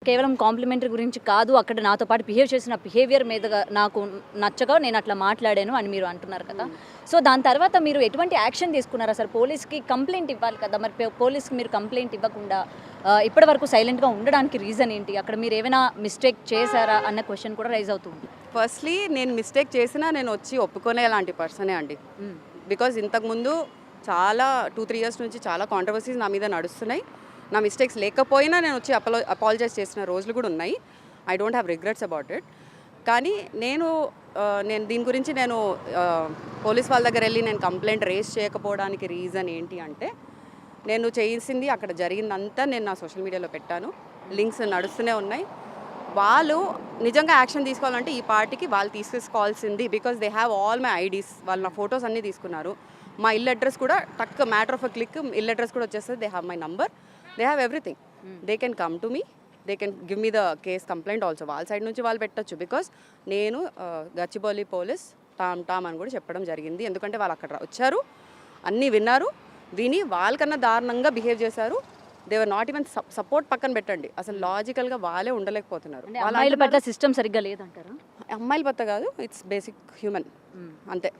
కేవలం కాంప్లిమెంటరీ గురించి కాదు, అక్కడ నాతో పాటు బిహేవ్ చేసిన బిహేవియర్ మీద నాకు నచ్చగా నేను అట్లా మాట్లాడాను అని మీరు అంటున్నారు కదా. సో దాని తర్వాత మీరు ఎటువంటి యాక్షన్ తీసుకున్నారు? అసలు పోలీస్కి కంప్లైంట్ ఇవ్వాలి కదా, మరి పోలీస్కి మీరు కంప్లైంట్ ఇవ్వకుండా ఇప్పటి వరకు సైలెంట్గా ఉండడానికి రీజన్ ఏంటి? అక్కడ మీరు ఏమైనా మిస్టేక్ చేశారా అన్న క్వశ్చన్ కూడా రైజ్ అవుతుంది. ఫస్ట్లీ నేను మిస్టేక్ చేసినా నేను వచ్చి ఒప్పుకునే లాంటి పర్సనే అండి. బికాజ్ ఇంతకుముందు చాలా 2-3 ఇయర్స్ నుంచి చాలా కాంట్రవర్సీస్ నా మీద నడుస్తున్నాయి. నా మిస్టేక్స్ లేకపోయినా నేను వచ్చి అపాలజైజ్ చేసిన రోజులు కూడా ఉన్నాయి. I don't have regrets about it. కానీ నేను దీని గురించి పోలీస్ వాళ్ళ దగ్గర వెళ్ళి నేను కంప్లైంట్ రేస్ చేయకపోవడానికి రీజన్ ఏంటి అంటే, నేను చేసింది అక్కడ జరిగిందంతా నేను నా సోషల్ మీడియాలో పెట్టాను. లింక్స్ నడుస్తూనే ఉన్నాయి. వాళ్ళు నిజంగా యాక్షన్ తీసుకోవాలంటే ఈ పార్టీకి వాళ్ళు తీసుకోవాల్సింది. Because they have all my IDs. వాళ్ళు నా ఫొటోస్ అన్నీ తీసుకున్నారు. మా ఇల్లు అడ్రస్ కూడా మ్యాటర్ ఆఫ్ అ క్లిక్ ఇల్లు అడ్రస్ కూడా వచ్చేస్తుంది. They have my number, they have everything. They can come to me, they can give me the case complaint also. వాళ్ళ సైడ్ నుంచి వాళ్ళు పెట్టచ్చు. బికాజ్ నేను గచ్చిబౌలి పోలీస్ టామ్ అని కూడా చెప్పడం జరిగింది. ఎందుకంటే వాళ్ళు అక్కడ వచ్చారు, అన్నీ విన్నారు, విని వాళ్ళకన్నా దారుణంగా బిహేవ్ చేశారు. దేవర్ నాట్ ఈవెన్ సపోర్ట్ పక్కన పెట్టండి, అసలు లాజికల్గా వాళ్ళే ఉండలేకపోతున్నారు. అమ్మాయిల పట్ల సిస్టమ్ సరిగ్గా లేదంటారా? అమ్మాయిల పట్ల కాదు, ఇట్స్ బేసిక్ హ్యూమన్ అంతే.